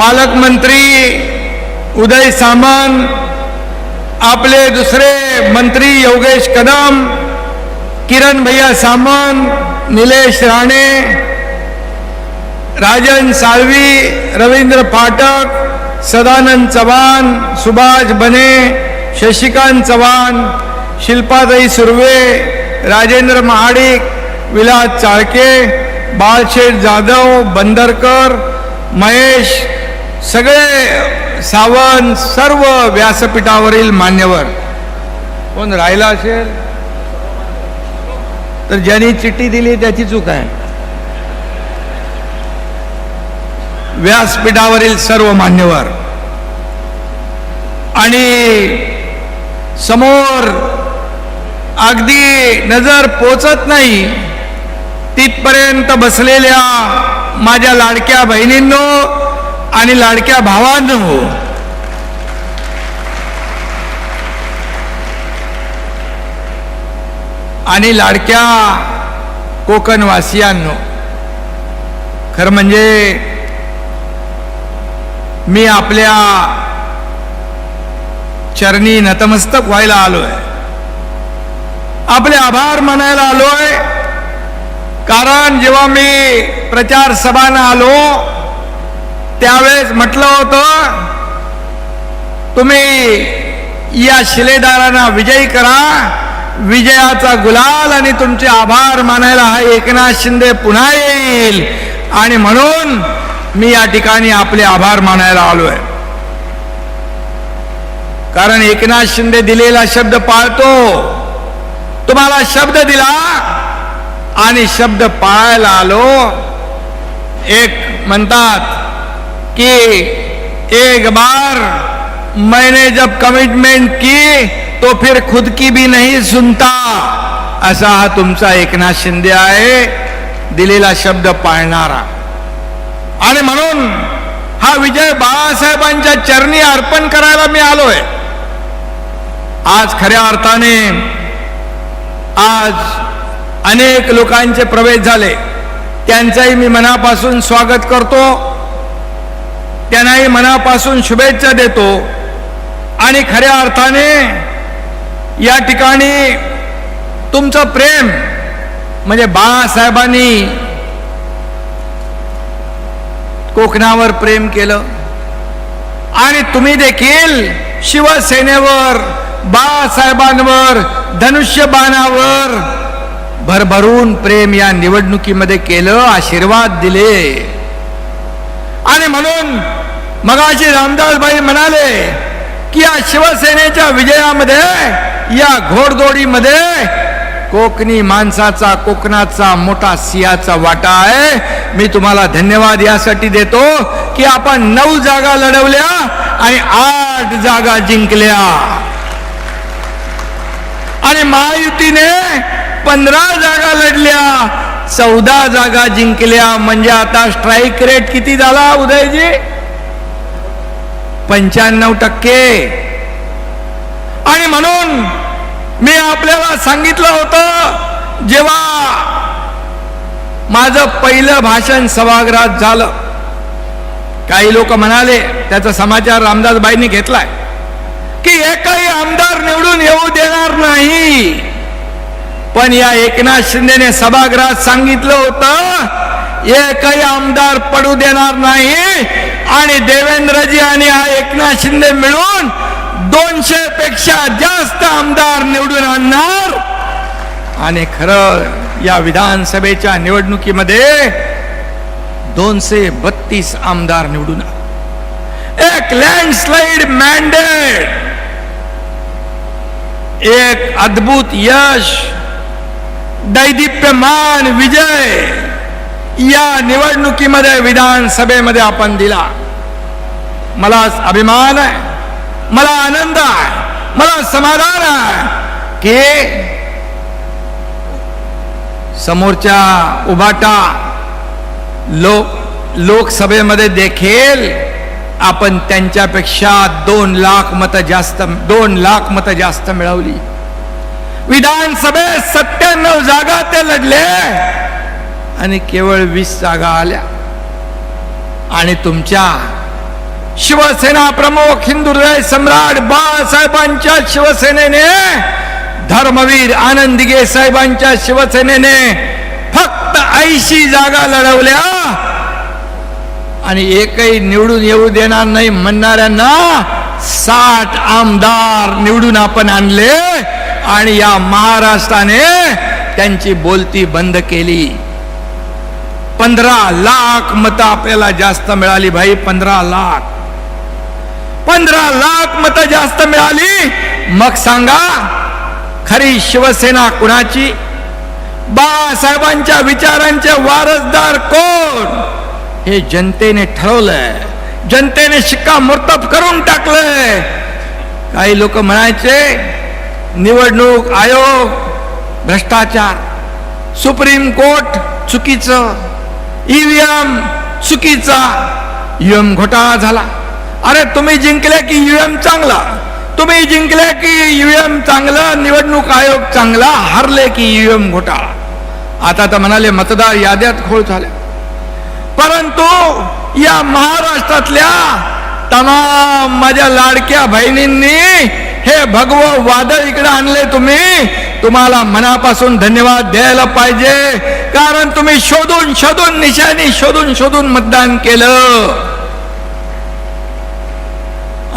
पालकमंत्री उदय सामंत, आपले दुसरे मंत्री योगेश कदम, किरण भैया सामंत, निलेश राणे, राजन साळवी, रवींद्र फाटक, सदानंद चव्हाण, सुभाष बने, शशिकांत चव्हाण, शिल्पाताई सुर्वे, राजेंद्र महाडिक, विलास चाळके, बाळशेठ जाधव, बंदरकर, महेश, सगळे सावंत, सर्व व्यासपीठावरील मान्यवर. कोण राहिला असेल तर ज्यांनी चिठ्ठी दिली त्याची चूक आहे. व्यासपीठावरील सर्व मान्यवर आणि समोर अगदी नजर पोचत नाही तिथपर्यंत बसलेल्या माझ्या लाडक्या बहिणींनो आणि लाडक्या भावांनो, आणि लाडक्या कोकणवासियांनो, खरं म्हणजे मी आपल्या चरणी नतमस्तक व्हायला आलोय, आपले आभार मानायला आलोय. कारण जेव्हा मी प्रचार सभांना आलो त्यावेळेस म्हटलं होतं, तुम्ही या शिलेदारांना विजयी करा, विजयाचा गुलाल आणि तुमचे आभार मानायला हा एकनाथ शिंदे पुन्हा येईल. आणि म्हणून मी या ठिकाणी आपले आभार मानायला आलोय. कारण एकनाथ शिंदे दिलेला शब्द पाळतो. तुम्हाला शब्द दिला आणि शब्द पाळायला आलो. एक म्हणतात कि एक बार मैंने जब कमिटमेंट की तो फिर खुद की भी नहीं सुनता, असा हा तुमचा एकनाथ शिंदे आहे, दिलेला शब्द पाळणारा. आणि म्हणून हा विजय बाळासाहेबांच्या चरणी अर्पण करायला मी आलोय. आज खऱ्या अर्थाने आज अनेक लोकांचे प्रवेश झाले, त्यांचाही मी मनापासून स्वागत करतो, त्यांनाही मनापासून शुभेच्छा देतो. आणि खऱ्या अर्थाने या ठिकाणी तुमचं प्रेम म्हणजे बाळासाहेबांनी कोकणावर प्रेम केलं आणि तुम्ही देखील शिवसेनेवर, बाळासाहेबांवर, धनुष्यबाणावर भरभरून प्रेम या निवडणुकीमध्ये केलं, आशीर्वाद दिले. आणि म्हणून मगाशी रामदासबाई म्हणाले की या शिवसेनेच्या विजयामध्ये, या घोडदौडीमध्ये कोकणी माणसाचा, कोकणाचा मोठा सिंहाचा वाटा आहे. मी तुम्हाला धन्यवाद यासाठी देतो की आपण 9 जागा लढवल्या आणि 8 जागा जिंकल्या आणि महायुतीने 15 जागा लढल्या, 14 जागा जिंकल्या. म्हणजे आता स्ट्राईक रेट किती झाला उदयजी? 95%. आणि म्हणून मी आपल्याला सांगितलं होतं, जेव्हा माझं पहिलं भाषण सभागृहात झालं, काही लोक म्हणाले, त्याचा समाचार रामदासबाईंनी घेतलाय की एकही आमदार निवडून येऊ देणार नाही. पण या एकनाथ शिंदेने सभागृहात सांगितलं होतं एकही आमदार पडू देणार नाही आणि देवेंद्रजी आणि हा एकनाथ शिंदे मिळून 200 पेक्षा जास्त आमदार निवडून आणणार. आणि खरं या विधानसभेच्या निवडणुकीमध्ये 232 आमदार निवडून, एक लँडस्लाइड मॅन्डेट, एक अद्भुत यश, दैदिप्यमान विजय या निवडणुकीमध्ये विधानसभेमध्ये आपण दिला. मला अभिमान आहे, मला आनंद आहे, मला समाधान आहे की समोरच्या उभाटा लोकसभेमध्ये देखील आपण त्यांच्यापेक्षा 2 लाख मतं जास्त मिळवली. विधानसभेत 97 जागा ते लढले आणि केवळ 20 जागा आल्या. आणि तुमच्या शिवसेना प्रमुख हिंदू हृदय सम्राट बाळासाहेबांच्या शिवसेनेने, धर्मवीर आनंद दिघे साहेबांच्या शिवसेनेने फक्त 80 जागा लढवल्या आणि एकही निवडून येऊ देणार नाही म्हणणाऱ्यांना 60 आमदार निवडून आपण आणले आणि या महाराष्ट्राने त्यांची बोलती बंद केली. 15 लाख मतं आपल्याला जास्त मिळाली भाई. 15 लाख मतं जास्त मिळाली. मग सांगा खरी शिवसेना कुणाची? बाळासाहेबांच्या विचारांचे वारसदार कोण हे जनतेने ठरवलंय. जनतेने शिक्कामोर्तब करून टाकलंय. काही लोक म्हणायचे निवडणूक आयोग भ्रष्टाचार, सुप्रीम कोर्ट चुकीचं, ईव्हीएम चुकीचा, ईव्हीएम घोटाळा झाला. अरे तुम्ही जिंकले की ईव्हीएम चांगला, तुम्ही जिंकले की ईव्हीएम चांगलं, निवडणूक आयोग चांगला, हरले की ईव्हीएम घोटाळा. आता तर म्हणाले मतदार याद्यात घोळ झाले. परंतु या महाराष्ट्रातल्या तमाम माझ्या लाडक्या बहिणींनी हे भगवं वादळ इकडे आणले. तुम्हाला मनापासून धन्यवाद द्यायला पाहिजे. कारण तुम्ही शोधून निशाणी शोधून मतदान केलं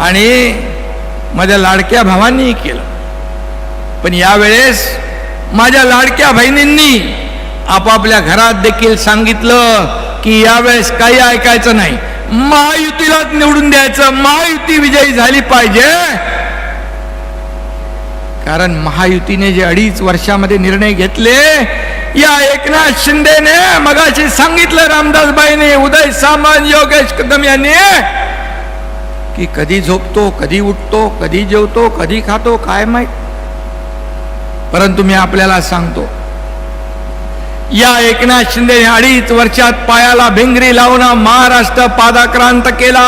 आणि माझ्या लाडक्या भावांनी केलं. पण यावेळेस माझ्या लाडक्या बहिणींनी आपापल्या घरात देखील सांगितलं की यावेळेस काही ऐकायचं नाही, महायुतीलाच निवडून द्यायचं, महायुती विजयी झाली पाहिजे. कारण महायुतीने जे 2.5 वर्षामध्ये निर्णय घेतले, या एकनाथ शिंदेने मगाशी सांगितलं, रामदासबाईने, उदय सामंत, योगेश कदम यांनी, की कधी झोपतो, कधी उठतो, कधी जेवतो, कधी खातो काय माहित. परंतु मी आपल्याला सांगतो, या एकनाथ शिंदे 2.5 वर्षात पायाला भिंगरी लावून महाराष्ट्र पादाक्रांत केला.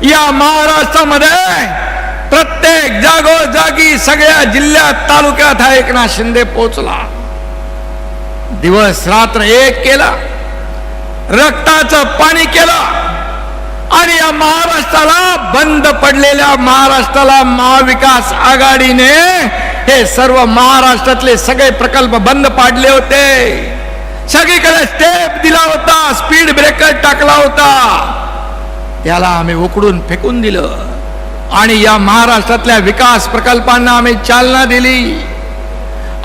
या महाराष्ट्रामध्ये प्रत्येक जागोजागी सगळ्या जिल्ह्यात तालुक्यात हा एकनाथ शिंदे पोहोचला. दिवस रात्र एक केला, रक्ताचं पाणी केलं आणि या महाराष्ट्राला, बंद पडलेल्या महाराष्ट्राला महाविकास आघाडीने हे सर्व महाराष्ट्रातले सगळे प्रकल्प बंद पाडले होते. सगळीकडे स्टेप दिला होता, स्पीड ब्रेकर टाकला होता, त्याला आम्ही उकडून फेकून दिलं आणि या महाराष्ट्रातल्या विकास प्रकल्पांना आम्ही चालना दिली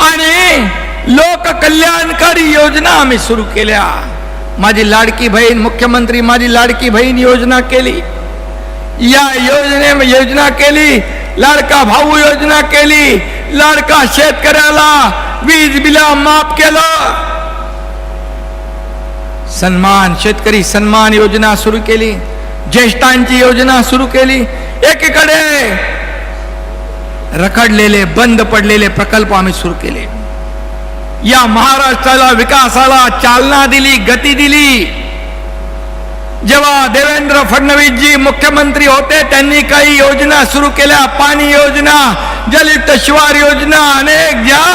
आणि लोक कल्याणकारी योजना आम्ही सुरू केल्या. माझी लाडकी बहीण मुख्यमंत्री माझी लाडकी बहीण योजना केली, या योजना केली, लाडका भाऊ योजना केली, लाडका शेतकऱ्याला वीज बिल माफ केलं, सन्मान शेतकरी सन्मान योजना सुरू केली, ज्येष्ठांची योजना सुरू केली. एकीकडे रखडलेले बंद पडलेले प्रकल्प आम्ही सुरू केले. या महाराष्ट्राला विकासाला चालना दिली, गती दिली. जेव्हा देवेंद्र फडणवीस जी मुख्यमंत्री होते त्यांनी काही योजना सुरू केल्या, पाणी योजना, जलयुक्त शिवार योजना, अनेक ज्या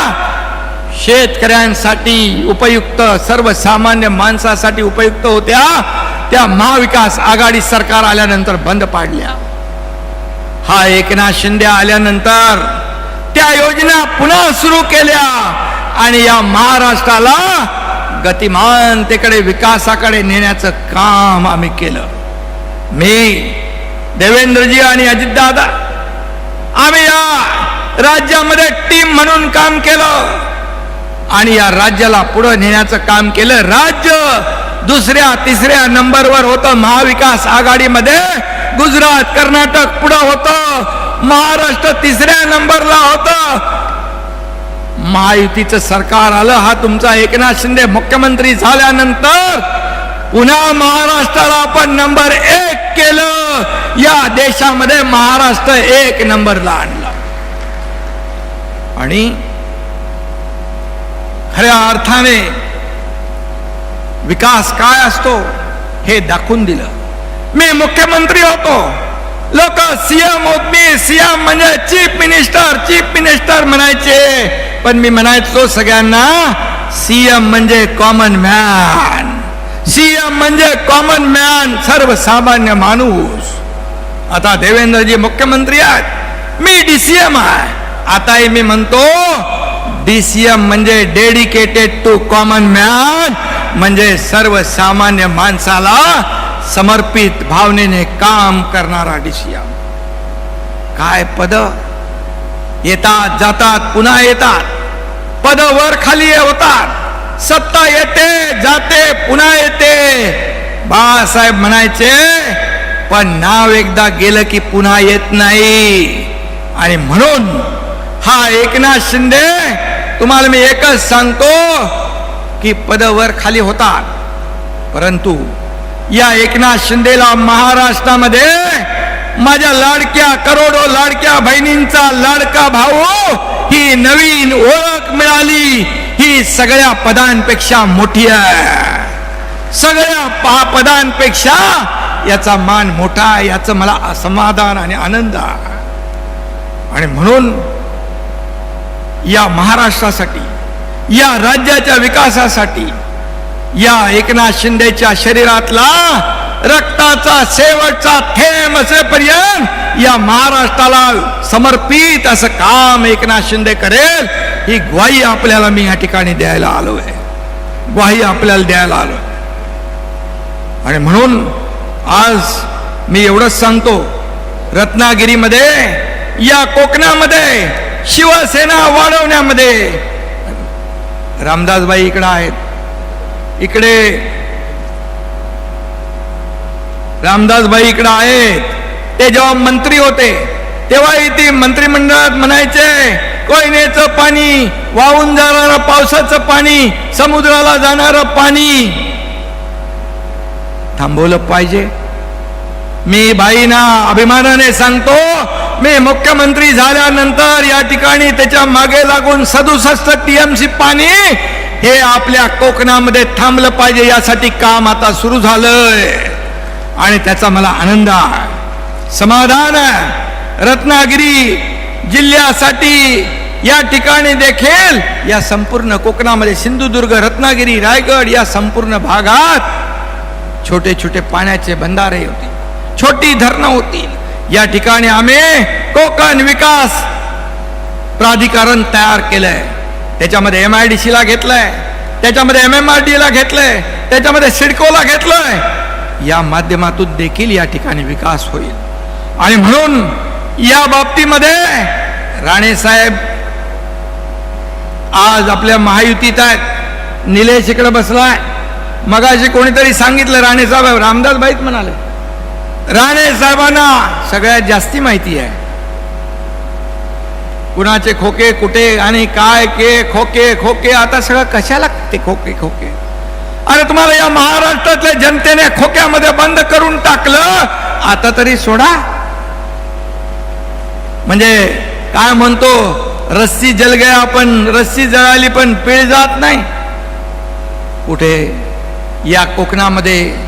शेतकऱ्यांसाठी उपयुक्त, सर्वसामान्य माणसासाठी उपयुक्त होत्या, त्या महाविकास आघाडी सरकार आल्यानंतर बंद पाडल्या. हा एकनाथ शिंदे आल्यानंतर त्या योजना पुन्हा सुरू केल्या आणि या महाराष्ट्राला गतिमानतेकडे, विकासाकडे नेण्याचं काम आम्ही केलं. मी, देवेंद्रजी आणि अजितदादा आम्ही या राज्यामध्ये टीम म्हणून काम केलं आणि या राज्याला पुढे नेण्याचं काम केलं. राज्य 2ऱ्या 3ऱ्या नंबरवर होतं महाविकास आघाडीमध्ये. गुजरात, कर्नाटक पुढे होतं, महाराष्ट्र 3ऱ्या नंबरला होतं. महायुतीचं सरकार आलं, हा तुमचा एकनाथ शिंदे मुख्यमंत्री झाल्यानंतर पुन्हा महाराष्ट्राला आपण नंबर 1 केलं. या देशामध्ये महाराष्ट्र 1 नंबरला आणला आणि खऱ्या अर्थाने विकास काय असतो हे दाखवून दिलं. मी मुख्यमंत्री होतो, लोक सीएम होत, मी सीएम म्हणजे चीफ मिनिस्टर म्हणायचे, पण मी म्हणायचो सगळ्यांना सीएम म्हणजे कॉमन मॅन, सीएम म्हणजे कॉमन मॅन, सर्वसामान्य माणूस. आता देवेंद्रजी मुख्यमंत्री आहेत, मी डीसीएम आहे. आताही मी म्हणतो डीसीएम म्हणजे डेडिकेटेड टू कॉमन मॅन, म्हणजे सर्वसामान्य माणसाला समर्पित भावनेने काम करणारा डीसीएम. काय पद येतात जातात पुन्हा येतात, पद वर खाली होतात, सत्ता येते जाते पुन्हा येते. बाळासाहेब म्हणायचे पण नाव एकदा गेलं की पुन्हा येत नाही. आणि म्हणून हा एकनाथ शिंदे, तुम्हाला मी एकच सांगतो की पद वर खाली होतात, परंतु या एकनाथ शिंदेला महाराष्ट्रामध्ये माझ्या लाडक्या करोडो लाडक्या बहिणींचा लाडका भाऊ ही नवीन ओळख मिळाली. ही सगळ्या पदांपेक्षा मोठी आहे, सगळ्या पदांपेक्षा याचा मान मोठा आहे, याचं मला समाधान आणि आनंद आहे. आणि म्हणून या महाराष्ट्रासाठी, या राज्याच्या विकासासाठी, या एकनाथ शिंदेच्या शरीरातला रक्ताचा शेवटचा थेंब असेपर्यंत या महाराष्ट्राला समर्पित असं काम एकनाथ शिंदे करेल, ही ग्वाही आपल्याला मी या ठिकाणी द्यायला आलोय, ग्वाही आपल्याला द्यायला आलोय. आणि म्हणून आज मी एवढंच सांगतो, रत्नागिरीमध्ये, या कोकणामध्ये शिवसेना वाढवण्यामध्ये रामदासबाई इकडे आहेत, इकडे रामदासबाई इकडे आहेत. ते जेव्हा मंत्री होते तेव्हाही ती मंत्रिमंडळात म्हणायचे कोयनेचं पाणी, वाहून जाणारं पावसाचं पाणी, समुद्राला जाणारं पाणी थांबवलं पाहिजे. मी बाईंना अभिमानाने सांगतो, मी मुख्यमंत्री झाल्यानंतर या ठिकाणी त्याच्या मागे लागून 67 TMC पाणी हे आपल्या कोकणामध्ये थांबलं पाहिजे, यासाठी काम आता सुरू झालंय आणि त्याचा मला आनंद आहे, समाधान आहे. रत्नागिरी जिल्ह्यासाठी या ठिकाणी देखील, या संपूर्ण कोकणामध्ये सिंधुदुर्ग, रत्नागिरी, रायगड या संपूर्ण भागात छोटे छोटे पाण्याचे बंधारे होतील, छोटी धरणं होतील. या ठिकाणी आम्ही कोकण विकास प्राधिकरण तयार केलंय, त्याच्यामध्ये MIDC ला घेतलंय, त्याच्यामध्ये MMRD ला घेतलंय, त्याच्यामध्ये सिडकोला घेतलंय. या माध्यमातून देखील या ठिकाणी विकास होईल. आणि म्हणून या बाबतीमध्ये राणे साहेब आज आपल्या महायुतीत आहेत, निलेश इकडे बसलाय. मगाशी कोणीतरी सांगितलं राणे साहेब, रामदासबाईच म्हणाले, राणे साहेबांना सगळ्यात जास्ती माहिती आहे कुणाचे खोके कुठे आणि काय के खोके खोके. आता सगळं कशाला ते खोके खोके? अरे तुम्हाला या महाराष्ट्रातल्या जनतेने खोक्यामध्ये बंद करून टाकलं, आता तरी सोडा. म्हणजे काय म्हणतो, रस्सी जल गया, पण रस्सी जळाली पण पीळ जात नाही. कुठे या कोकणामध्ये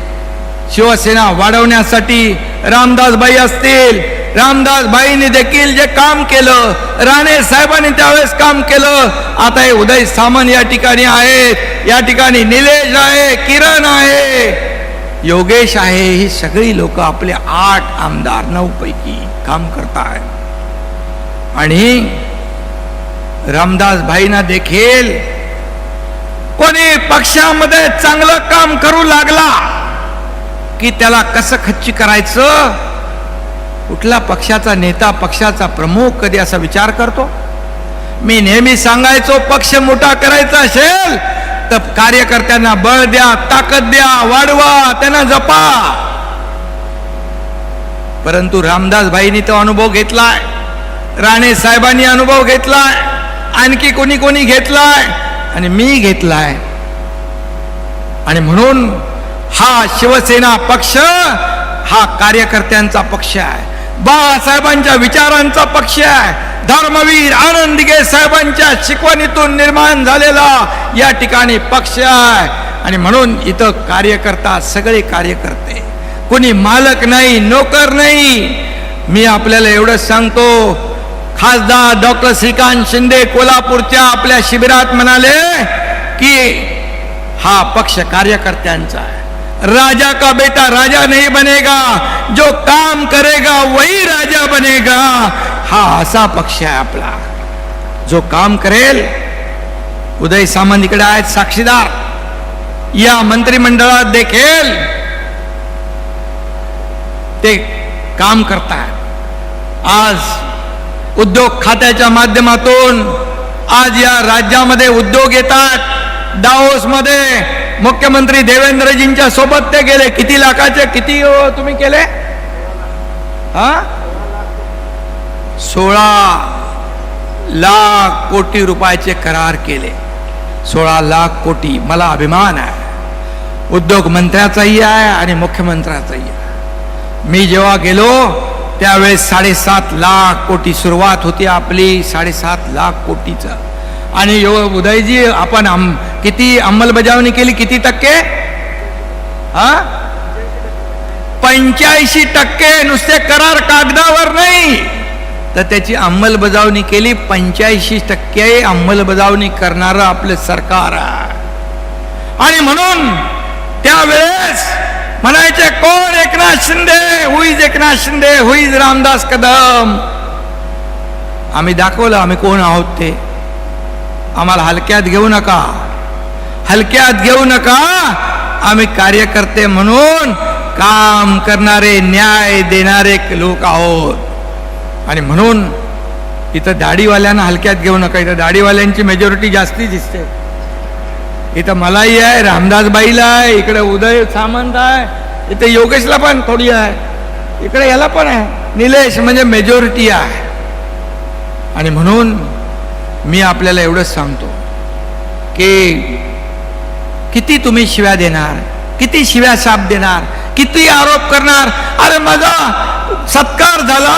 शिवसेना वाढवण्यासाठी रामदासबाई असतील, रामदासबाईंनी देखील जे काम केलं, राणे साहेबांनी त्यावेळेस काम केलं. आता हे उदय सामंत या ठिकाणी आहेत, या ठिकाणी निलेश आहे, किरण आहे, योगेश आहे. ही सगळी लोक आपले 8 आमदार 9 पैकी काम करतात. आणि रामदासबाईंना देखील कोणी पक्षामध्ये चांगलं काम करू लागला की त्याला कसं खच्ची करायचं, कुठला पक्षाचा नेता, पक्षाचा प्रमुख कधी असा विचार करतो? मी नेहमी सांगायचो, पक्ष मोठा करायचा असेल तर कार्यकर्त्यांना बळ द्या, ताकद द्या, वाढवा, त्यांना जपा. परंतु रामदासबाईंनी तो अनुभव घेतलाय, राणे साहेबांनी अनुभव घेतलाय, आणखी कोणी कोणी घेतलाय आणि मी घेतलाय. आणि म्हणून हा शिवसेना पक्ष हा कार्यकर्त्यांचा पक्ष आहे, बाळासाहेबांच्या विचारांचा पक्ष आहे, धर्मवीर आनंद दिघे साहेबांच्या शिकवणीतून निर्माण झालेला या ठिकाणी पक्ष आहे. आणि म्हणून इथं कार्यकर्ता, सगळे कार्यकर्ते, कोणी मालक नाही, नोकर नाही. मी आपल्याला एवढंच सांगतो, खासदार डॉक्टर श्रीकांत शिंदे कोल्हापूरच्या आपल्या शिबिरात म्हणाले की हा पक्ष कार्यकर्त्यांचा आहे. राजा का बेटा राजा नहीं बनेगा, जो काम करेगा वही राजा बनेगा. हा असा पक्ष आहे आपला, जो काम करेल. उदय सामंत इकडे आहेत साक्षीदार. या मंत्रिमंडळात देखील ते काम करतात. आज उद्योग खात्याच्या माध्यमातून आज या राज्यामध्ये उद्योग येतात. दाओस मध्ये मुख्यमंत्री देवेंद्रजींच्या सोबत ते गेले. किती लाखाचे किती तुम्ही केले? 16 लाख कोटी रुपयाचे करार केले. 16 लाख कोटी. मला अभिमान आहे, उद्योग मंत्र्याचाही आहे आणि मुख्यमंत्र्याचाही आहे. मी जेव्हा गेलो त्यावेळेस 7.5 लाख कोटी सुरुवात होती आपली, 7.5 लाख कोटीचा. आणि उदयजी आपण किती अंमलबजावणी केली? किती टक्के? 85%. नुसते करार कागदावर नाही तर त्याची अंमलबजावणी केली. 85% अंमलबजावणी करणारं आपलं सरकार आहे. आणि म्हणून त्यावेळेस म्हणायचे कोण? Eknath Shinde. Who is Eknath Shinde? Who is Ramdas Kadam? आम्ही दाखवलं आम्ही कोण आहोत ते. आम्हाला हलक्यात घेऊ नका, हलक्यात घेऊ नका. आम्ही कार्यकर्ते म्हणून काम करणारे, न्याय देणारे लोक आहोत. आणि म्हणून इथं दाढीवाल्यांना हलक्यात घेऊ नका. इथं दाढीवाल्यांची मेजॉरिटी जास्ती दिसते. इथं मलाही आहे, रामदासबाईला आहे, इकडे उदय सामंत आहे, इथे योगेशला पण थोडी आहे, इकडे याला पण आहे, निलेश. म्हणजे मेजॉरिटी आहे. आणि म्हणून मी आपल्याला एवढंच सांगतो की किती तुम्ही शिव्या देणार, किती शिव्या शाप देणार, किती आरोप करणार. अरे माझा सत्कार झाला,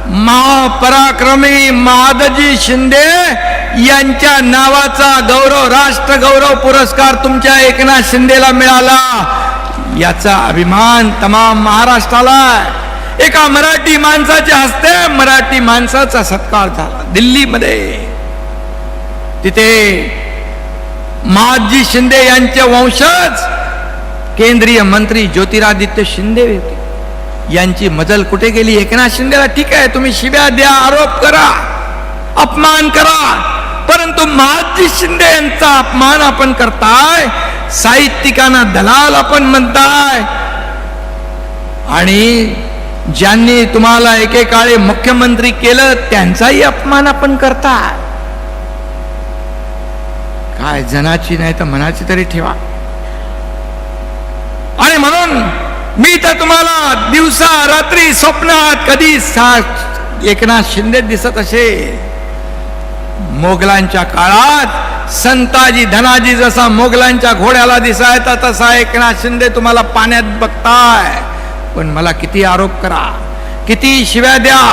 महापराक्रमी महादजी शिंदे यांच्या नावाचा गौरव, राष्ट्रगौरव पुरस्कार तुमच्या एकनाथ शिंदेला मिळाला. याचा अभिमान तमाम महाराष्ट्राला. एका मराठी माणसाच्या हस्ते मराठी माणसाचा सत्कार झाला दिल्लीमध्ये. तिथे महादजी शिंदे यांचे वंशज केंद्रीय मंत्री ज्योतिरादित्य शिंदे होते. यांची मजल कुठे गेली? एकनाथ शिंदेला ठीक आहे तुम्ही शिव्या द्या, आरोप करा, अपमान करा, परंतु महादजी शिंदे यांचा अपमान आपण करताय, साहित्यिकांना दलाल आपण म्हणताय. आणि ज्यांनी तुम्हाला एकेकाळी मुख्यमंत्री केलं त्यांचाही अपमान आपण करताय. काय जनाची नाही तर मनाची तरी ठेवा. आणि म्हणून मी तर तुम्हाला दिवसा रात्री स्वप्नात कधी एकनाथ शिंदे दिसत असे. मोगलांच्या काळात संताजी धनाजी जसा मोगलांच्या घोड्याला दिसायचा तसा एकनाथ शिंदे तुम्हाला पाण्यात बघताय. पण मला किती आरोप करा, किती शिव्या द्या,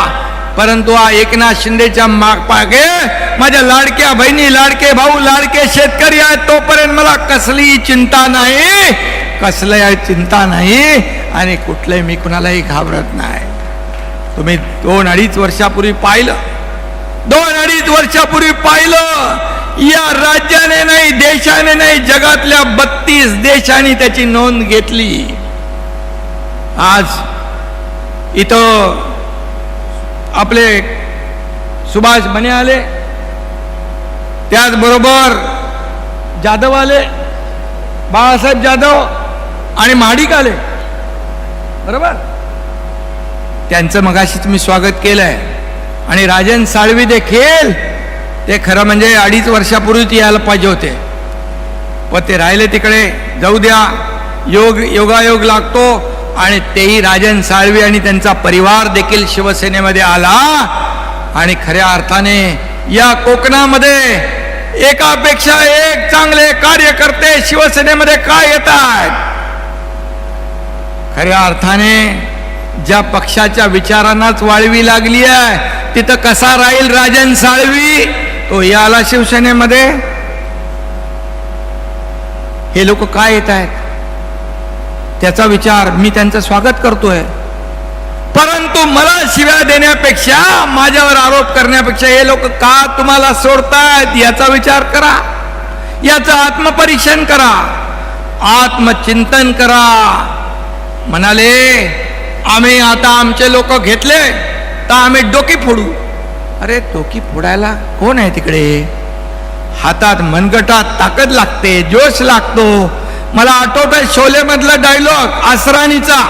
परंतु एकनाथ शिंदेच्या मागे माझ्या लाडक्या बहिणी, लाडके भाऊ, लाडके शेतकरी आहेत तोपर्यंत मला कसली चिंता नाही, कसली चिंता नाही. आणि कुठलंही मी कुणालाही घाबरत नाही. तुम्ही 2-2.5 वर्षापूर्वी पाहिलं, 2-2.5 वर्षापूर्वी पाहिलं, या राज्याने नाही, देशाने नाही, जगातल्या 32 देशांनी त्याची नोंद घेतली. आज इथं आपले सुभाष बने आले, त्याचबरोबर जाधव आले, बाळासाहेब जाधव आणि महाडिक आले, बरोबर. त्यांचं मगाशी तुम्ही स्वागत केलंय. आणि राजन साळवी देखील, ते खरं म्हणजे 2.5 वर्षापूर्वीच यायला पाहिजे होते, पण ते राहिले तिकडे. जाऊ द्या, योगायोग लागतो. आणि तेही राजन साळवी आणि त्यांचा परिवार देखील शिवसेनेमध्ये आला. आणि खऱ्या अर्थाने या कोकणामध्ये एकापेक्षा एक चांगले कार्यकर्ते शिवसेनेमध्ये काय येत आहेत. खऱ्या अर्थाने ज्या पक्षाच्या विचारांनाच वाळवी लागली आहे तिथं कसा राहील राजन साळवी? तो याला शिवसेनेमध्ये. हे लोक काय येत आहेत त्याचा विचार मी त्यांचं स्वागत करतोय, परंतु मला शिव्या देण्यापेक्षा, माझ्यावर आरोप करण्यापेक्षा हे लोक का तुम्हाला सोडतायत याचा विचार करा, याचं आत्मपरीक्षण करा. आत्मचिंतन करा. म्हणाले आम्ही आता आमचे लोक घेतले तर आम्ही डोकी फोडू. अरे डोकी फोडायला कोण आहे तिकडे? हातात मनगटात ताकद लागते, जोश लागतो. मला आठवतंय शोले मधला डायलॉग आसरानीचा,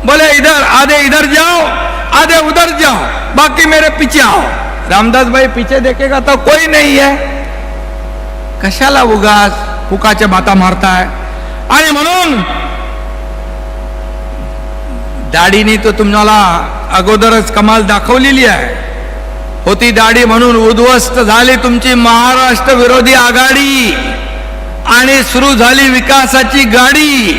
बोले इधर आधे इधर जाओ आधे उधर जाओ बाकी मेरे पीछे आओ. रामदास भाई पीछे देखेगा तो कोई नहीं है. कशाला उगाच फुकाच्या बाता मारताय? आणि म्हणून दाढीने तो तुम्हाला अगोदरच कमाल दाखवलेली आहे. होती दाढी म्हणून उद्ध्वस्त झाली तुमची महाराष्ट्र विरोधी आघाडी आणि सुरू झाली विकासाची गाडी.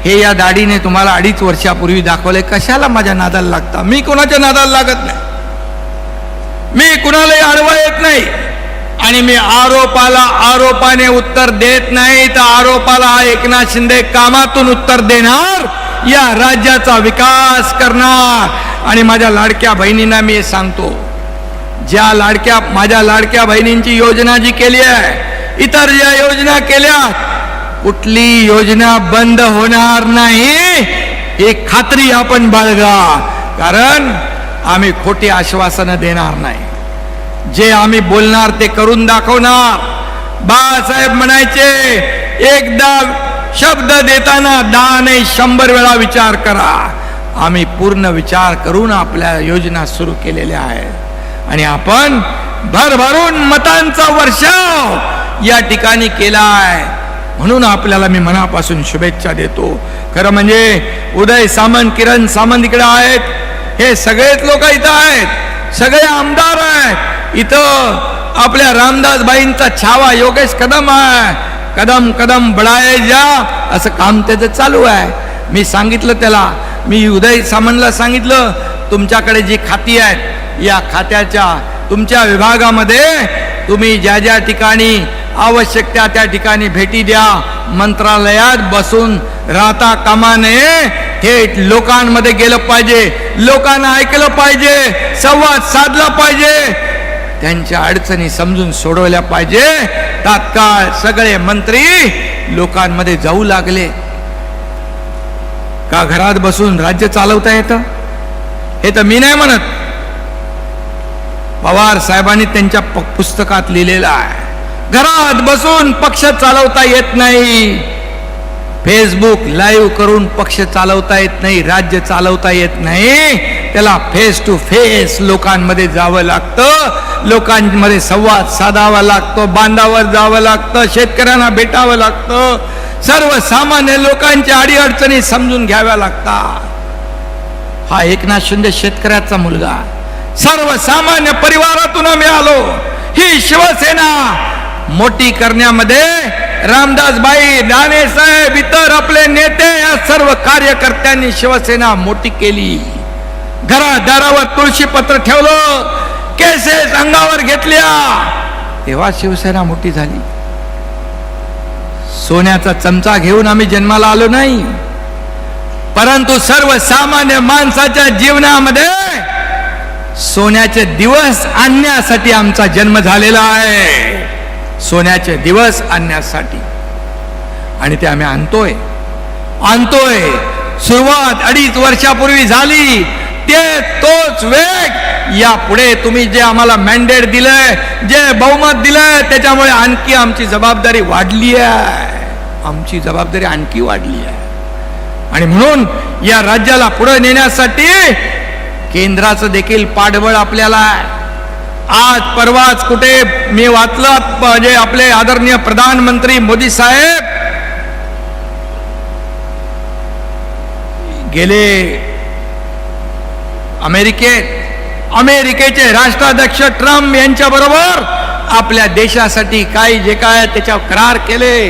हे या दाढीने तुम्हाला 2.5 वर्षापूर्वी दाखवले. कशाला माझ्या नादाला लागता? मी कुणाच्या नादाला लागत नाही, मी कुणालाही अडवा येत नाही. आणि मी आरोपाला आरोपाने उत्तर देत नाही, तर आरोपाला हा एकनाथ शिंदे कामातून उत्तर देणार, या राज्याचा विकास करणार. आणि माझ्या लाडक्या बहिणींना मी सांगतो, ज्या माझ्या लाडक्या बहिणींची योजना जी केली आहे, इतर ज्या योजना केल्या, कुठली योजना बंद होणार नाही ही खात्री आपण बाळगा. कारण आम्ही खोटी आश्वासनं देणार नाही. जे आम्ही बोलणार ते करून दाखवणार. बाळासाहेब म्हणायचे, एकदा शब्द देताना 10 नाही 100 वेळा विचार करा. आम्ही पूर्ण विचार करून आपल्या योजना सुरू केलेल्या आहेत आणि आपण भरभरून मतांचा वर्षाव या ठिकाणी केलाय. म्हणून आपल्याला मी मनापासून शुभेच्छा देतो. खरं म्हणजे उदय सामंत, किरण सामंत इकडे आहेत, हे सगळेच लोक इथं आहेत, सगळे आमदार आहेत. इथं आपल्या रामदास बाईंचा छावा योगेश कदम आहे. कदम कदम बढाए जा असं काम त्याचं चालू आहे. मी सांगितलं त्याला, मी उदय सामंतला सांगितलं, तुमच्याकडे जी खाती आहेत या खात्याच्या तुमच्या विभागामध्ये तुम्ही ज्या ज्या ठिकाणी आवश्यक त्या ठिकाणी भेटी द्या. मंत्रालयात बसून राहता कामा नये, थेट लोकांमध्ये गेलं पाहिजे, लोकांना ऐकलं पाहिजे, संवाद साधला पाहिजे, त्यांच्या अडचणी समजून सोडवल्या पाहिजे. तात्काळ सगळे मंत्री लोकांमध्ये जाऊ लागले. का घरात बसून राज्य चालवता येतं? हे तर मी नाही म्हणत, पवार साहेबांनी त्यांच्या पुस्तकात लिहिलेलं आहे. घरात बसून पक्ष चालवता येत नाही, फेसबुक लाईव्ह करून पक्ष चालवता येत नाही, राज्य चालवता येत नाही. त्याला फेस टू फेस लोकांमध्ये जावं लागतं, लोकांमध्ये संवाद साधावा लागतो, बांधावर जावं लागतं, शेतकऱ्यांना भेटावं लागतं, सर्वसामान्य लोकांच्या अडीअडचणी समजून घ्याव्या लागतात. हा एकनाथ शिंदे शेतकऱ्याचा मुलगा, सर्वसामान्य परिवारातून आम्ही आलो. ही शिवसेना मोठी करण्यामध्ये रामदासबाई, दानेसाहेब, इतर आपले नेते, या सर्व कार्यकर्त्यांनी शिवसेना मोठी केली. घरादारावर तुळशी पत्र ठेवलं, केसेस अंगावर घेतल्या, तेव्हा शिवसेना मोठी झाली. सोन्याचा चमचा घेऊन आम्ही जन्माला आलो नाही, परंतु सर्वसामान्य माणसाच्या जीवनामध्ये सोन्याचे दिवस आणण्यासाठी आमचा जन्म झालेला आहे. सोन्याचे दिवस आणण्यासाठी, आणि ते आम्ही आणतोय. सुरुवात 2.5 वर्षापूर्वी झाली, ते तोच वेग यापुढे तुम्ही जे आम्हाला मॅन्डेट दिलंय, जे बहुमत दिलंय, त्याच्यामुळे आणखी आमची जबाबदारी वाढली आहे. आमची जबाबदारी आणखी वाढली आहे. आणि म्हणून या राज्याला पुढे नेण्यासाठी केंद्राचं देखील पाठबळ आपल्याला आहे. आज परवाच कुठे मी वाचलं, म्हणजे आपले आदरणीय प्रधानमंत्री मोदी साहेब गेले अमेरिकेचे राष्ट्राध्यक्ष ट्रम्प यांच्या बरोबर आपल्या देशासाठी काही जे काय त्याच्यावर करार केले.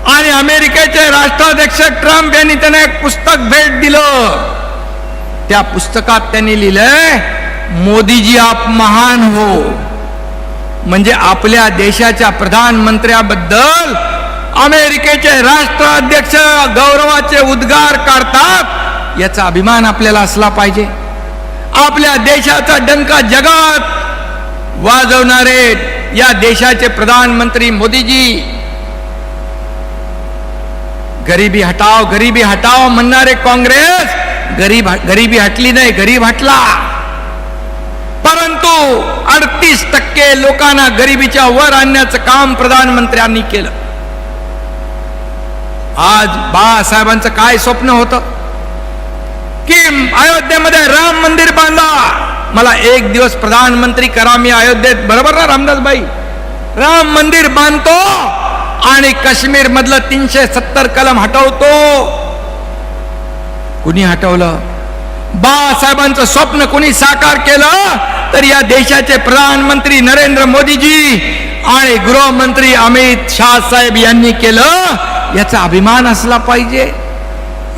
आणि अमेरिकेचे राष्ट्राध्यक्ष ट्रम्प यांनी त्यांना एक पुस्तक भेट दिलं. त्या पुस्तकात त्यांनी लिहिलंय, मोदीजी आप महान हो. म्हणजे आपल्या देशाच्या प्रधानमंत्र्याबद्दल अमेरिकेचे राष्ट्राध्यक्ष गौरवाचे उद्गार काढतात, याचा अभिमान आपल्याला असला पाहिजे. आपल्या देशाचा डंका जगात वाजवणारे या देशाचे प्रधानमंत्री मोदीजी गरिबी हटाव म्हणणारे काँग्रेस गरिबी हटली नाही, गरीब हटला. परंतु 38% लोकांना गरिबीच्या वर आणण्याचं काम प्रधानमंत्र्यांनी केलं. आज बाळासाहेबांचं काय स्वप्न होतं की अयोध्येमध्ये राम मंदिर बांधा, मला एक दिवस प्रधानमंत्री करा, मी अयोध्येत, बरोबर ना रामदासबाई, राम मंदिर बांधतो आणि काश्मीर मधलं 370 कलम हटवतो. कुणी हटवलं? बाळासाहेबांचं स्वप्न कुणी साकार केलं? तर या देशाचे प्रधानमंत्री नरेंद्र मोदीजी आणि गृहमंत्री अमित शाह साहेब यांनी केलं. याचा अभिमान असला पाहिजे.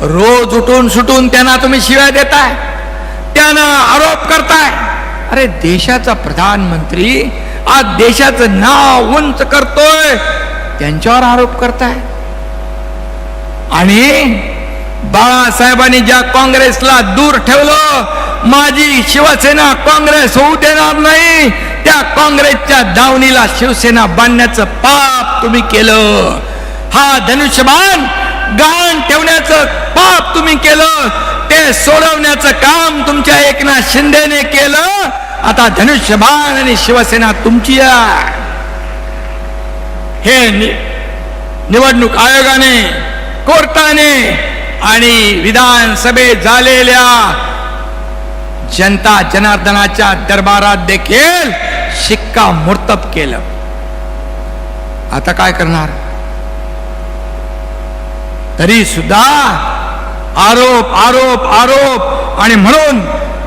रोज उठून सुटून त्यांना तुम्ही शिव्या देताय, त्यांना आरोप करताय. अरे देशाचा प्रधानमंत्री आज देशाचं नाव उंच करतोय, त्यांच्यावर आरोप करताय. आणि बाळासाहेबांनी ज्या काँग्रेसला दूर ठेवलं, माझी शिवसेना काँग्रेस होऊ देणार नाही, त्या काँग्रेसच्या दावणीला शिवसेना बांधण्याचं पाप तुम्ही केलं. हा धनुष्यबाण गहाण ठेवण्याचं पाप तुम्ही केलं. ते सोडवण्याचं काम तुमच्या एकनाथ शिंदेने केलं. आता धनुष्यबाण आणि शिवसेना तुमची आहे. हे निवडणूक आयोगाने, कोर्टाने आणि विधानसभेत झालेल्या जनता जनार्दनाच्या दरबारात देखील शिक्कामोर्तब केलं. आता काय करणार? तरी सुद्धा आरोप आरोप आरोप. आणि म्हणून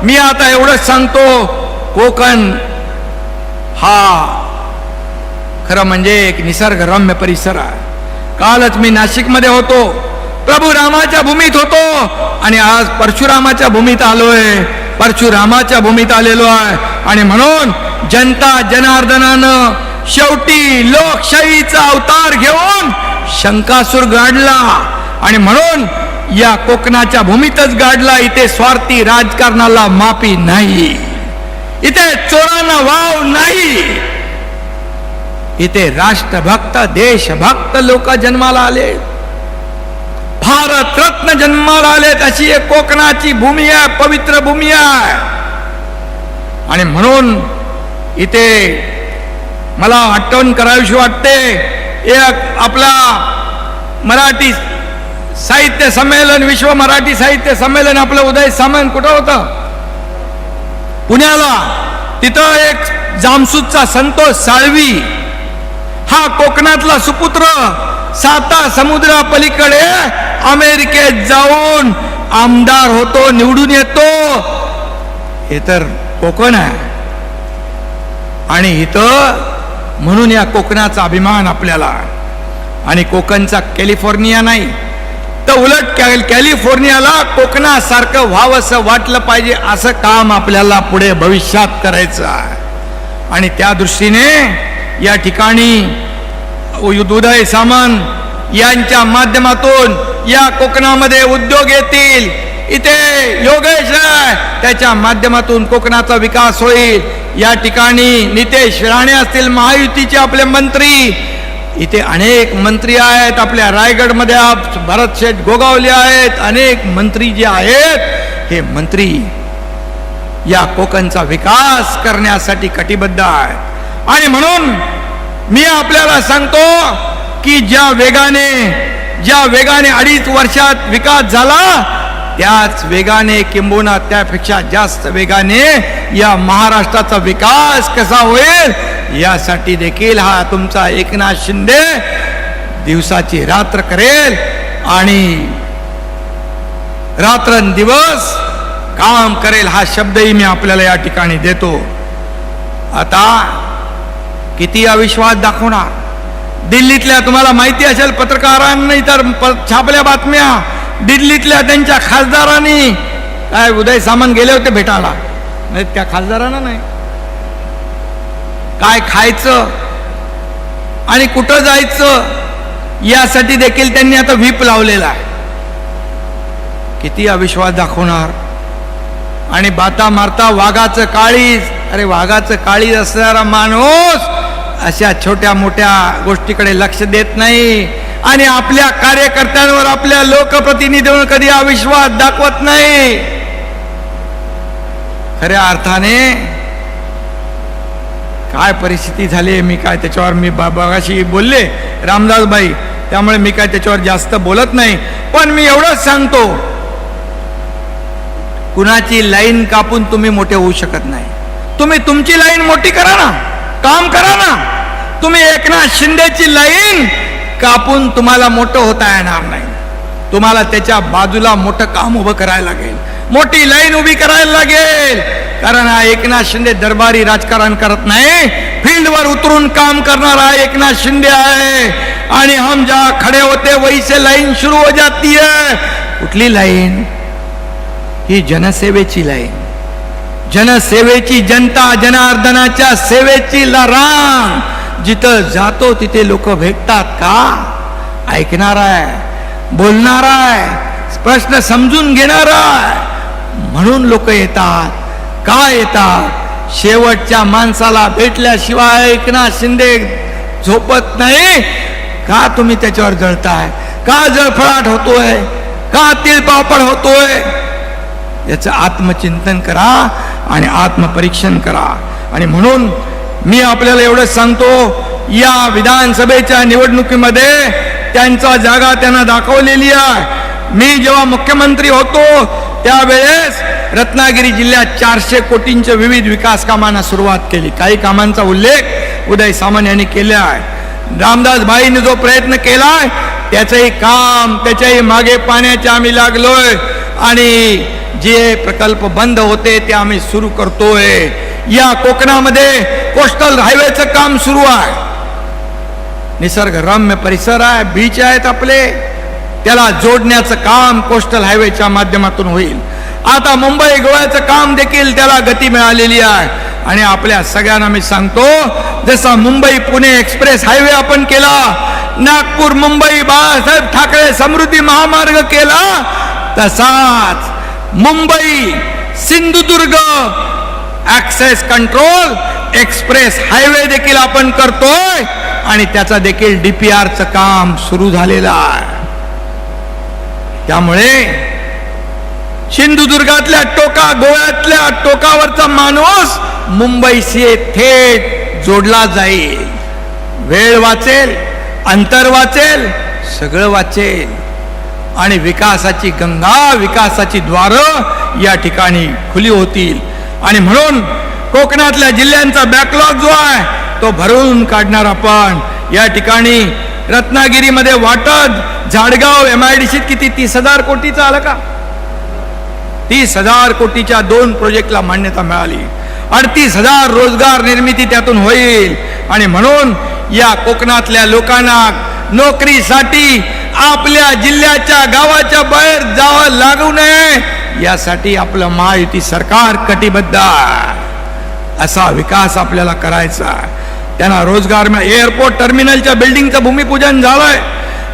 मी आता एवढंच सांगतो, कोकण हा खरं म्हणजे एक निसर्गरम्य परिसर आहे. कालच मी नाशिकमध्ये होतो, प्रभू रामाच्या भूमीत होतो आणि आज परशुरामाच्या भूमीत आलोय, परशुरामाच्या भूमीत आलेलो आहे. आणि म्हणून जनता जनार्दनानं शेवटी लोकशाहीचा अवतार घेऊन शंकासूर गाडला आणि म्हणून या कोकणाच्या भूमीतच गाडला. इथे स्वार्थी राजकारणाला माफी नाही, इथे चोरांना वाव नाही, इथे राष्ट्रभक्त देशभक्त लोक जन्माला आले, भारत रत्न जन्माला आलेत. अशी एक कोकणाची भूमी आहे, पवित्र भूमी आहे. आणि म्हणून इथे मला आठवण करावीशी वाटते, एक आपला मराठी साहित्य संमेलन, विश्व मराठी साहित्य संमेलन, आपलं उदय सामंत कुठं होतं? पुण्याला. तिथं एक जामसूतचा संतोष साळवी, हा कोकणातला सुपुत्र, साता समुद्रा पलीकडे अमेरिकेत जाऊन आमदार होतो, निवडून येतो. हे तर कोकण आहे. आणि इथं म्हणून या कोकणाचा अभिमान आपल्याला. आणि कोकणचा कॅलिफोर्निया नाही, तर उलट कॅलिफोर्नियाला कोकणासारखं व्हावंसं वाटलं पाहिजे, असं काम आपल्याला पुढे भविष्यात करायचं आहे. आणि त्या दृष्टीने या ठिकाणी उदय सामंत यांच्या माध्यमातून या कोकणामध्ये उद्योग येतील. इथे योगेश आहे, त्याच्या माध्यमातून कोकणाचा विकास होईल. या ठिकाणी नितेश राणे असतील, महायुतीचे आपले मंत्री, इथे अनेक मंत्री आहेत. आपल्या रायगडमध्ये भरत शेठ गोगावले आहेत. अनेक मंत्री जे आहेत, हे मंत्री या कोकणचा विकास करण्यासाठी कटिबद्ध आहेत. आणि म्हणून मी आपल्याला सांगतो की ज्या वेगाने 2.5 वर्षात विकास झाला, त्याच वेगाने किंबहुना त्यापेक्षा जास्त वेगाने या महाराष्ट्राचा विकास कसा होईल, यासाठी देखील हा तुमचा एकनाथ शिंदे दिवसाची रात्र करेल आणि रात्रंदिवस काम करेल, हा शब्दही मी आपल्याला या ठिकाणी देतो. आता किती अविश्वास दाखवणार? दिल्लीतल्या, तुम्हाला माहिती असेल, पत्रकारांनी तर छापल्या बातम्या, दिल्लीतल्या त्यांच्या खासदारांनी काय उदय सामंत गेले होते भेटायला, नाही त्या खासदारांना नाही, काय खायचं आणि कुठं जायचं यासाठी देखील त्यांनी आता व्हीप लावलेला आहे. किती अविश्वास दाखवणार? आणि बाता मारता वाघाचं काळीज. अरे वाघाचं काळीज असणारा माणूस अशा छोट्या मोठ्या गोष्टीकडे लक्ष देत नाही. आणि आपल्या कार्यकर्त्यांवर आपल्या लोकप्रतिनिधींवर कधी अविश्वास दाखवत नाही. खऱ्या अर्थाने काय परिस्थिती झाली मी काय त्याच्यावर मी बाबाशी बोलले रामदासबाई, त्यामुळे मी काय त्याच्यावर जास्त बोलत नाही. पण मी एवढंच सांगतो, कुणाची लाईन कापून तुम्ही मोठे होऊ शकत नाही. तुम्ही तुमची लाईन मोठी करा ना, काम करा ना. तुम्ही एकनाथ शिंदेची लाईन कापून तुम्हाला मोठं होता येणार नाही. तुम्हाला त्याच्या बाजूला मोठं काम उभं करायला लागेल, मोठी लाईन उभी करायला लागेल. कारण हा एकनाथ शिंदे दरबारी राजकारण करत नाही, फील्डवर उतरून काम करणारा एकनाथ शिंदे आहे. आणि हम जहां खडे होते वही से लाईन सुरू हो जाती है. कुठली लाईन? ही जनसेवेची लाईन, जनसेवेची, जनता जनार्दनाच्या सेवेची रांग. जिथं जातो तिथे लोक भेटतात का? ऐकणार आहे, बोलणार आहे, प्रश्न समजून घेणार आहे, म्हणून लोक येतात. का येतात? शेवटच्या माणसाला भेटल्याशिवाय एकनाथ शिंदे झोपत नाही. का तुम्ही त्याच्यावर जळताय? का जळफळाट होतोय? का तिळपापड होतोय? याचं आत्मचिंतन करा आणि आत्मपरीक्षण करा. आणि म्हणून मी आपल्याला एवढंच सांगतो, या विधानसभेच्या निवडणुकीमध्ये त्यांचा जागा त्यांना दाखवलेली आहे. मी जेव्हा मुख्यमंत्री होतो त्यावेळेस रत्नागिरी जिल्ह्यात 400 कोटींच्या विविध विकास कामांना सुरुवात केली. काही कामांचा उल्लेख उदय सामंत यांनी केला आहे. रामदास भाईने जो प्रयत्न केलाय त्याचंही काम, त्याच्याही मागे पाण्याचे आम्ही लागलोय. आणि जे प्रकल्प बंद होते ते आम्ही सुरू करतोय. या कोकणामध्ये कोस्टल हायवेचं काम सुरू आहे. निसर्गरम्य परिसर आहे, बीच आहेत आपले, त्याला जोडण्याचं काम कोस्टल हायवेच्या माध्यमातून होईल. आता मुंबई गोव्याचं काम देखील त्याला गती मिळालेली आहे. आणि आपल्या सगळ्यांना मी सांगतो, जसा मुंबई पुणे एक्सप्रेस हायवे आपण केला, नागपूर मुंबई बाळासाहेब ठाकरे समृद्धी महामार्ग केला, तसाच Mumbai Sindhudurg access control express highway देखील आपण करतोय. आणि त्याचा देखील DPRचं काम सुरू झालेलं आहे. त्यामुळे सिंधुदुर्गातल्या टोका, गोव्यातल्या टोकावरचा माणूस मुंबईशी थेट जोडला जाईल. वेळ वाचेल, अंतर वाचेल, सगळं वाचेल. आणि विकासाची गंगा, विकासाची द्वारं या ठिकाणी खुली होतील. आणि म्हणून कोकणातल्या जिल्ह्यांचा बॅकलॉग जो आहे तो भरून काढणार आपण. या ठिकाणी रत्नागिरीमध्ये वाटद, झाडगाव MIDC किती 30,000 कोटीचा आलं का? 30,000 कोटीच्या 2 प्रोजेक्टला मान्यता मिळाली. 38,000 रोजगार निर्मिती त्यातून होईल. आणि म्हणून या कोकणातल्या लोकांना नोकरीसाठी आपल्या जिल्ह्याच्या गावाच्या बाहेर जावं लागू नये यासाठी आपलं महायुती सरकार कटिबद्ध आहे. असा विकास आपल्याला करायचा. त्यांना रोजगार एअरपोर्ट टर्मिनलच्या बिल्डिंगचं भूमिपूजन झालंय.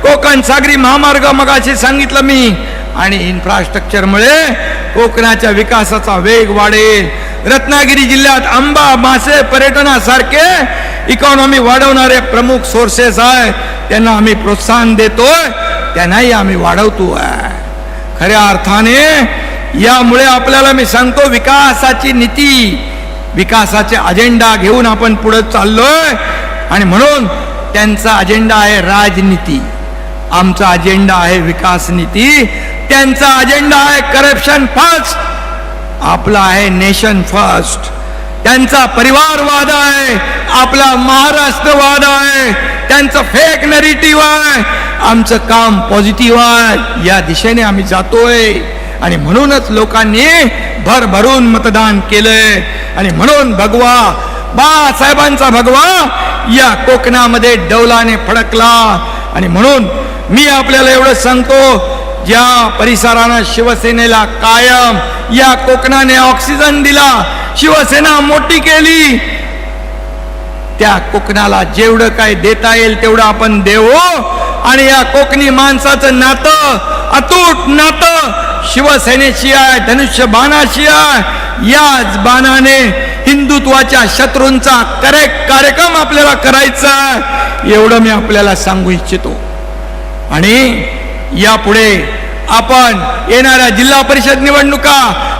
कोकण सागरी महामार्ग मगाशी सांगितलं मी. आणि इन्फ्रास्ट्रक्चरमुळे कोकणाच्या विकासाचा वेग वाढेल. रत्नागिरी जिल्ह्यात आंबा, मासे, पर्यटनासारखे इकॉनॉमी वाढवणारे प्रमुख सोर्सेस आहेत, त्यांना आम्ही प्रोत्साहन देतोय, त्यांनाही आम्ही वाढवतोय. खऱ्या अर्थाने यामुळे आपल्याला मी सांगतो, विकासाची नीती, विकासाचे अजेंडा घेऊन आपण पुढे चाललोय. आणि म्हणून त्यांचा अजेंडा आहे राजनीती, आमचा अजेंडा आहे विकास नीती. त्यांचा अजेंडा आहे करप्शन फर्स्ट, आपला आहे नेशन फर्स्ट. त्यांचा परिवारवाद आहे, आपला महाराष्ट्रवाद आहे. त्यांचं फेक नरेटिव्ह आहे, आमचं काम पॉझिटिव्ह आहे. या दिशेने आम्ही जातोय. आणि म्हणूनच लोकांनी भरभरून मतदान केलंय. आणि म्हणून भगवा, बाळासाहेबांचा भगवा या कोकणामध्ये डौलाने फडकला. आणि म्हणून मी आपल्याला एवढं सांगतो, ज्या परिसरानं शिवसेनेला कायम या कोकणाने ऑक्सिजन दिला, शिवसेना मोठी केली, त्या कोकणाला जेवढं काय देता येईल तेवढं आपण देऊ. आणि या कोकणी माणसाचं नातं, अतूट नातं शिवसेनेशी आहे, धनुष्य बाणाशी आहे. याच बाणाने हिंदुत्वाच्या शत्रूंचा करेक्ट कार्यक्रम आपल्याला करायचा आहे, एवढं मी आपल्याला सांगू इच्छितो. आणि यापुढे आपण येणाऱ्या जिल्हा परिषद निवडणुका,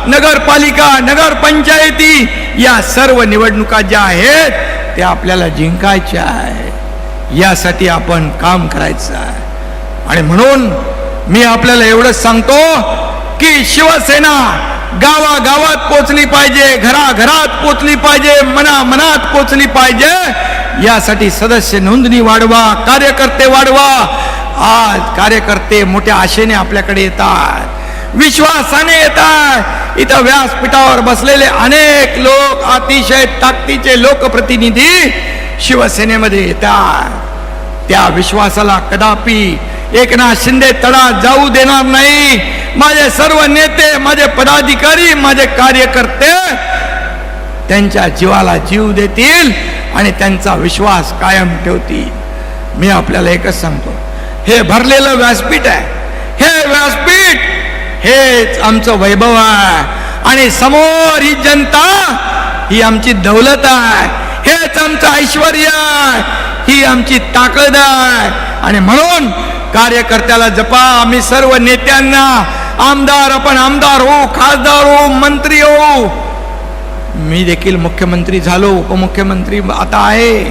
नगरपालिका, नगरपंचायती या सर्व निवडणुका ज्या आहेत त्या आपल्याला जिंकायच्या आहे. यासाठी आपण काम करायचं आहे. आणि म्हणून मी आपल्याला एवढंच सांगतो की शिवसेना गावागावात पोचली पाहिजे, घराघरात पोचली पाहिजे, मनामनात पोचली पाहिजे. यासाठी सदस्य नोंदणी वाढवा, कार्यकर्ते वाढवा. आज कार्यकर्ते मोठ्या आशेने आपल्याकडे येतात, विश्वासाने येतात. इथं व्यासपीठावर बसलेले अनेक लोक, अतिशय ताकदीचे लोकप्रतिनिधी शिवसेनेमध्ये येतात. त्या विश्वासाला कदापि एकनाथ शिंदे तडा जाऊ देणार नाही. माझे सर्व नेते, माझे पदाधिकारी, माझे कार्यकर्ते त्यांच्या जीवाला जीव देतील आणि त्यांचा विश्वास कायम ठेवतील. मी आपल्याला एकच सांगतो, हे भरलेलं व्यासपीठ आहे, हे व्यासपीठ हेच आमचं वैभव आहे. आणि समोर ही जनता ही आमची दौलत आहे, हेच आमचं ऐश्वर आहे, ही आमची ताकद आहे. आणि म्हणून कार्यकर्त्याला जपा. आम्ही सर्व नेत्यांना, आमदार, आपण आमदार हो, खासदार हो, मंत्री हो, मी देखील मुख्यमंत्री झालो, उपमुख्यमंत्री आता आहे.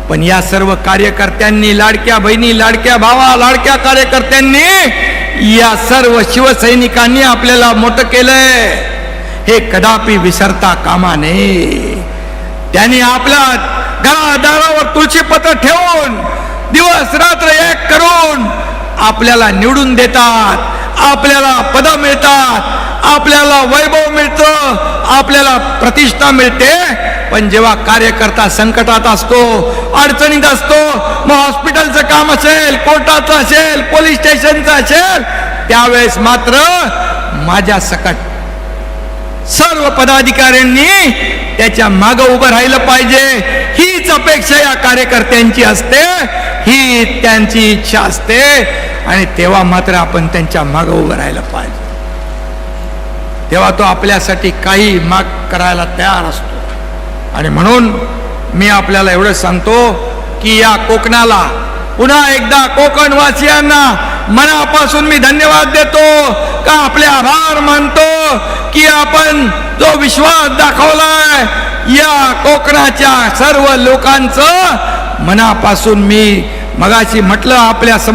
पण या सर्व कार्यकर्त्यांनी, लाडक्या बहिणी, लाडक्या भावा, लाडक्या कार्यकर्त्यांनी, या सर्व शिवसैनिकांनी आपल्याला मोठं केलंय. हे कदापि विसरता कामा नये. त्यांनी आपल्या घरादारावर तुळशीपत्र ठेवून दिवस रात्र एक करून आपल्याला निवडून देतात, आपल्याला पद मिळतात, आपल्याला वैभव मिळतं, आपल्याला प्रतिष्ठा मिळते. पण जेव्हा कार्यकर्ता संकटात असतो, अडचणीत असतो, मग हॉस्पिटलचं काम असेल, कोर्टाचं असेल, पोलीस स्टेशनचं असेल, त्यावेळेस मात्र माझ्या सकट सर्व पदाधिकाऱ्यांनी त्याच्या मागं उभं राहिलं पाहिजे. हीच अपेक्षा या कार्यकर्त्यांची असते, ही त्यांची इच्छा असते. आणि तेव्हा मात्र आपण त्यांच्या मागं उभं राहिलं पाहिजे. तेव्हा तो आपल्यासाठी काही माग करायला तयार असतो. आणि म्हणून मी आपल्याला एवढं सांगतो की या कोकणाला पुन्हा एकदा कोकणवासियांना मनापासून मी धन्यवाद देतो, का आपले आभार मानतो की आपण जो विश्वास दाखवलाय या कोकणाच्या सर्व लोकांचं मनापासून मी मगाशी म्हटलं आपल्या समोर